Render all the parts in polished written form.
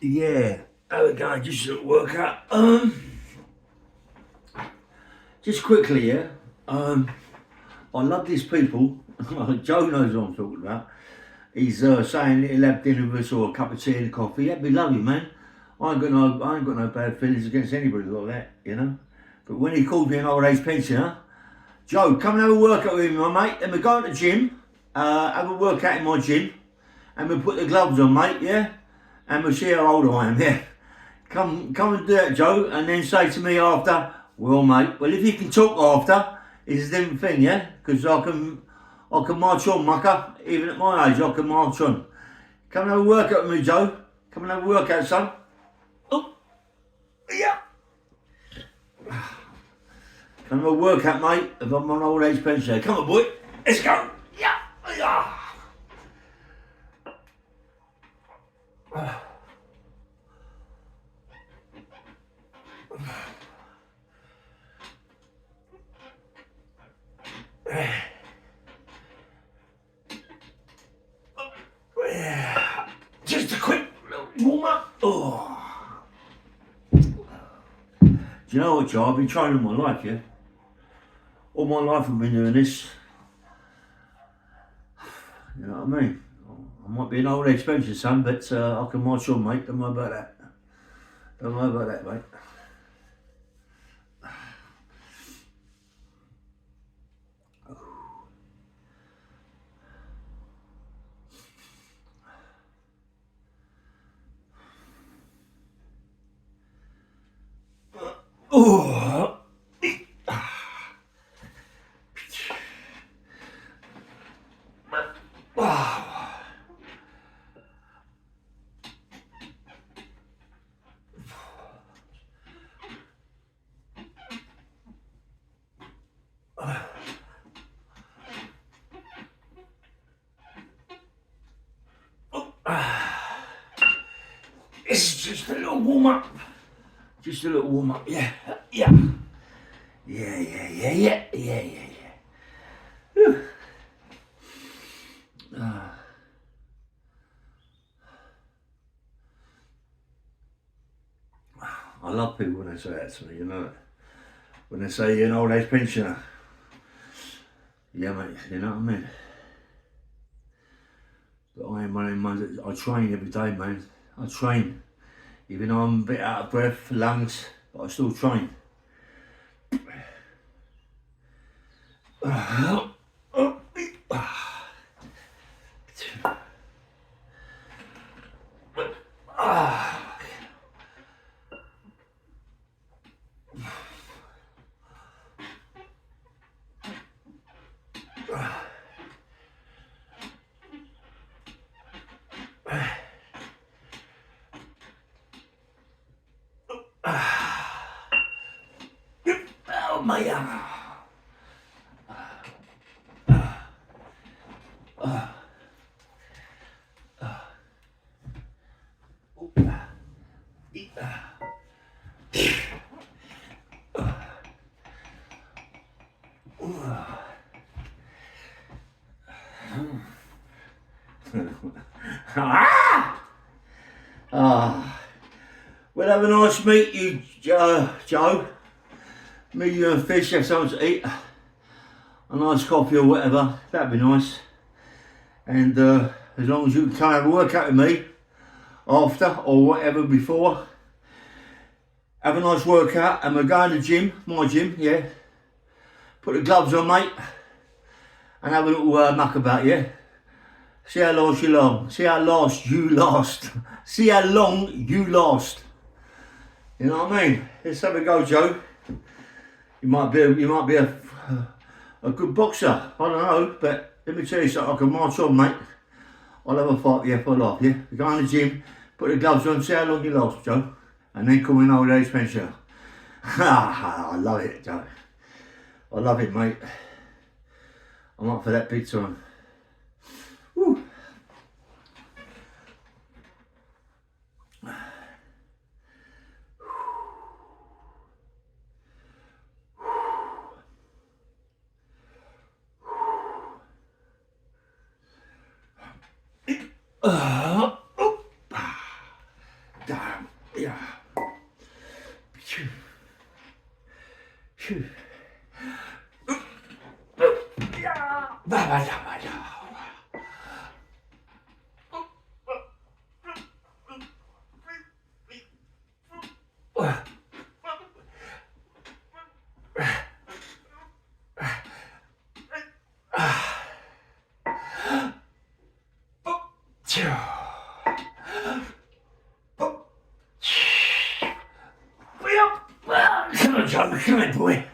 Yeah, there we go, just a workout. Just quickly, yeah. I love these people. Joe knows what I'm talking about. He's saying that he'll have dinner with us or a cup of tea and coffee. That'd be lovely, man. I ain't got no bad feelings against anybody like that, you know. But when he called me an old age pensioner, Joe, come and have a workout with me, my mate. Then we go to the gym, have a workout in my gym, and we put the gloves on, mate, yeah? And we'll see how old I am, yeah? Come and do that, Joe, and then say to me after, well, mate, well, if you can talk after, it's a different thing, yeah? Because I can march on, mucker. Even at my age, I can march on. Come and have a workout with me, Joe. Come and have a workout, son. Oh, yeah. Come and have a workout, mate, if I'm on old age pension. Come on, boy. Let's go. Yeah. Yeah. Just a quick little warm up. Oh. Do you know what, Joe? I've been training all my life, yeah? All my life I've been doing this. You know what I mean? I might be an old age pension, son, but I can march on, mate. Don't worry about that. Don't worry about that, mate. Oh. This is just a little warm up. Just a little warm up, yeah. Yeah. Yeah. Whew. I love people when they say that to me, you know. When they say you're an old age pensioner. Yeah, mate, you know what I mean? But I am one of them ones that I train every day, man. I train. Even though I'm a bit out of breath, lungs, but I still train. Oh my Well, have a nice meet you, Joe. Me, you and Fish have something to eat. A nice coffee or whatever. That'd be nice. And as long as you can come have a workout with me after or whatever before. Have a nice workout and we're going to the gym, my gym, yeah. Put the gloves on, mate. And have a little muck about, yeah. See how long you long. See how last you last. See how long you last. You know what I mean? Let's have a go, Joe. You might be a good boxer. I don't know, but let me tell you something. I can march on, mate. I'll have a fight, yeah, for life, yeah. We go in the gym, put the gloves on, see how long you last, Joe. And then call me an old age pensioner. I love it, Joe. I love it, mate. I'm up for that big time. Woo. Damn. Yeah. Phew. Phew. Yeah. Come on, Joe, come on, boy.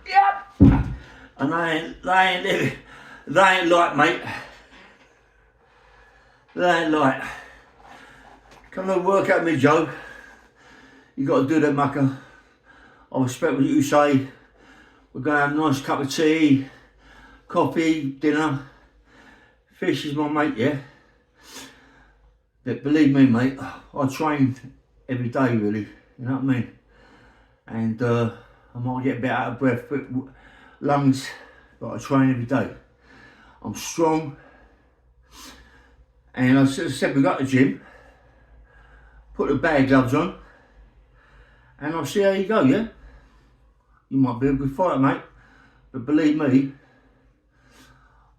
Yep. And they ain't light, mate. They ain't light. Come and work at me, Joe. You got to do that, mucker. I respect what you say. We're going to have a nice cup of tea, coffee, dinner. Fish is my mate, yeah? But believe me, mate, I train every day, really. You know what I mean? And I might get a bit out of breath, but lungs, but I train every day. I'm strong. And I said, we got to the gym, put the bag gloves on, and I'll see how you go, yeah? You might be a good fighter, mate, but believe me,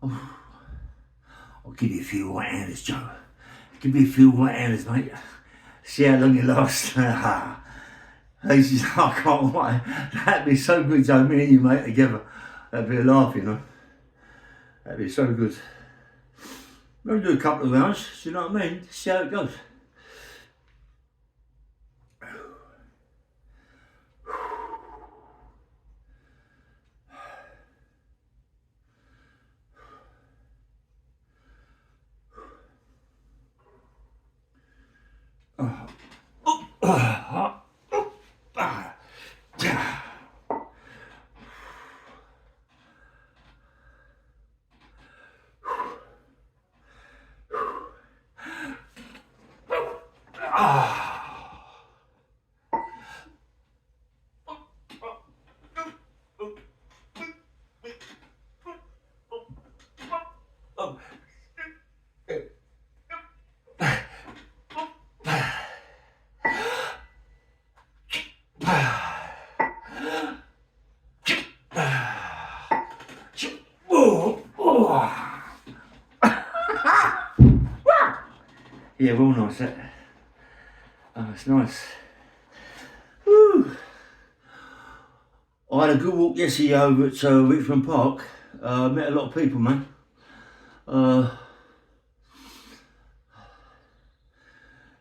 I'll give you a few white handers, Joe. Give me a few white handers, mate. See how long you last. He says, I can't wait. That'd be so good, Joe, me and you, mate, together. That'd be a laugh, you know. That'd be so good. Maybe do a couple of rounds, do you know what I mean? See how it goes. Yeah, real nice, that. Oh, it's nice. Woo. I had a good walk yesterday over at Richmond Park. Met a lot of people, man.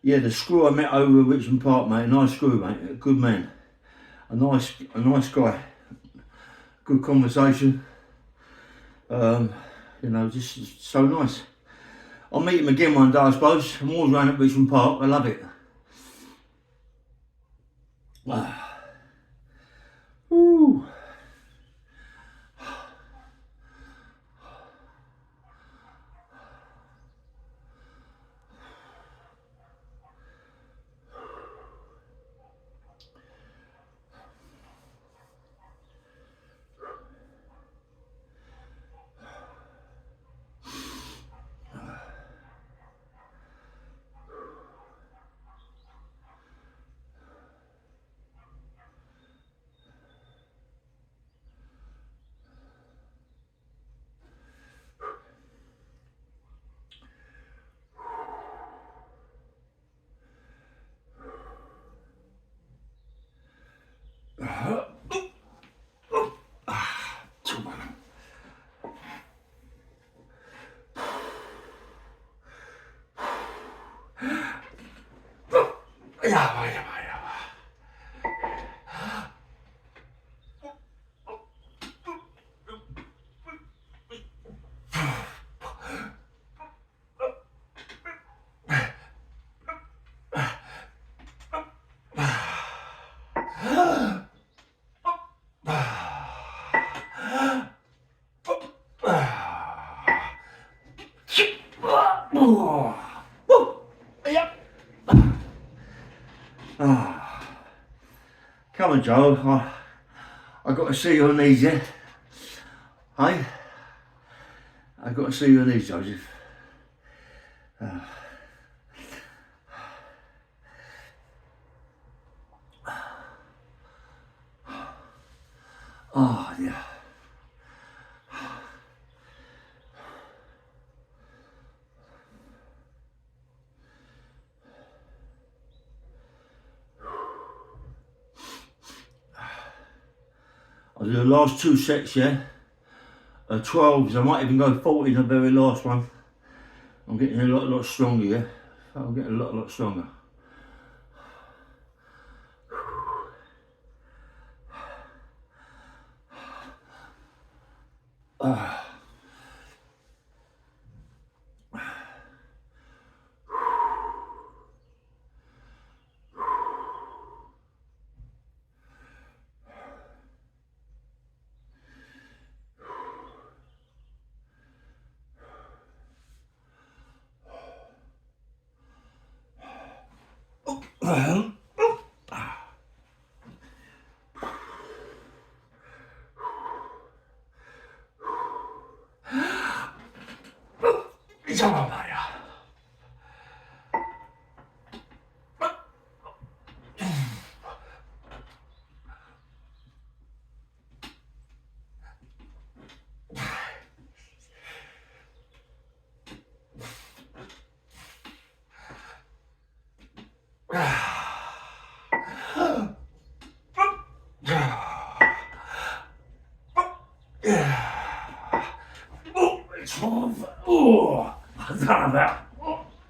Yeah, the screw I met over at Richmond Park, mate. A nice screw, mate. A good man. A nice guy. Good conversation. You know, just so nice. I'll meet him again one day, I suppose. I'm always around at Richmond Park. I love it. Woo. Come on, Joe. I got to see you on these, yeah? Hey? I got to see you on these, Joseph. Oh dear. I'll do the last 2 sets, yeah? 12s, I might even go 40 in the very last one. I'm getting a lot stronger, yeah? I'm getting a lot stronger. It's all about ya.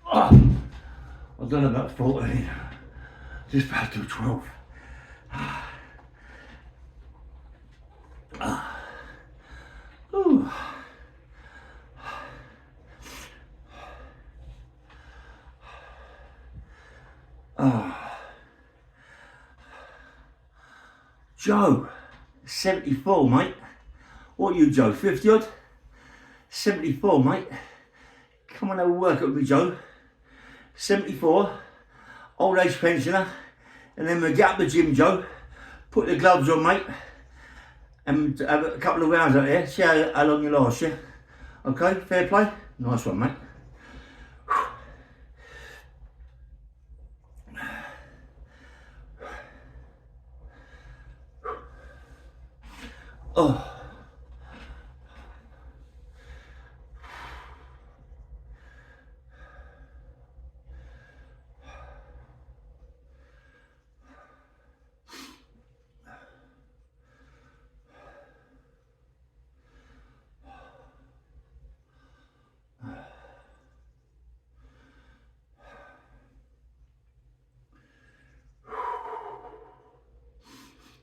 Oh, I've done about 14. Just about to 12. Ooh. Joe, 74, mate. What are you, Joe? 50 odd? 74, mate. Come on, have a work with me, Joe. 74, old age pensioner. And then we get up the gym, Joe. Put the gloves on, mate. And have a couple of rounds out there. See how long you last, yeah? Okay, fair play? Nice one, mate. Oh.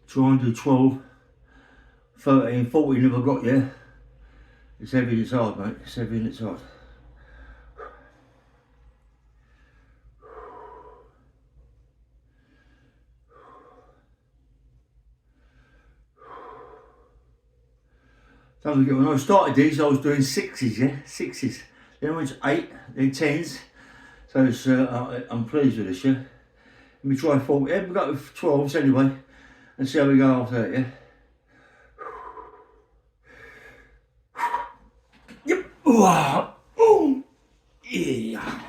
Try and do 12, 13, 14 if I got you. It's heavy and it's hard, mate. It's heavy and it's hard. Don't forget, when I started these, I was doing 6s, yeah? 6s. Then I went to 8, then 10s. So it's, I'm pleased with this, yeah? Let me try 40. Yeah, we got 12s anyway. And see how we go after that, yeah? Yep. Ooh. Yeah.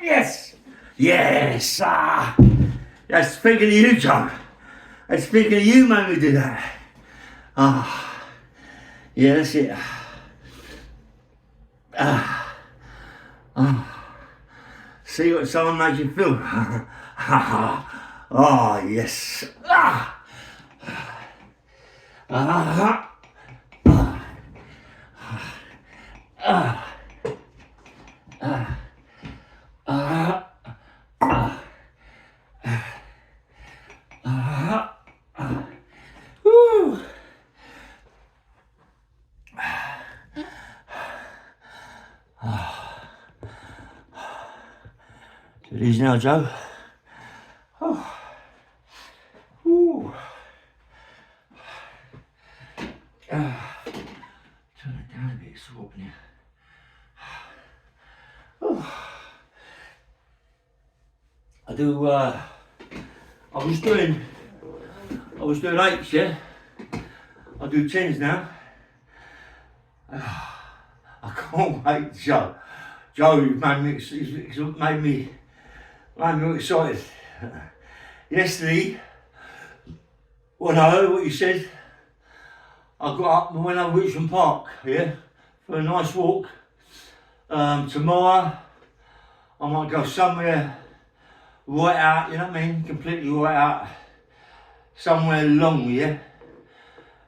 Yes! Yes! That's speaking of you, John. That's speaking of you, made me do that. Yeah, that's it. See what someone makes you feel. Oh, yes. Easy now, Joe. Oh. Ooh. Turn it down a bit, it's hot in here. Oh. I was doing 8s, yeah? I do 10s now. I can't wait, Joe. Joe, you've made me excited. Yesterday, when I heard what you said, I got up and went over Richmond Park, yeah, for a nice walk. Tomorrow, I might go somewhere right out, you know what I mean, completely right out, somewhere long, yeah,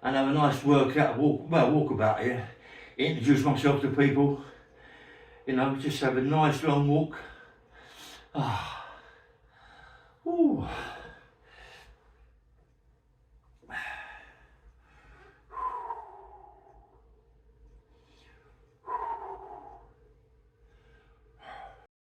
and have a nice walkabout, yeah, introduce myself to people, you know, just have a nice long walk. Ooh.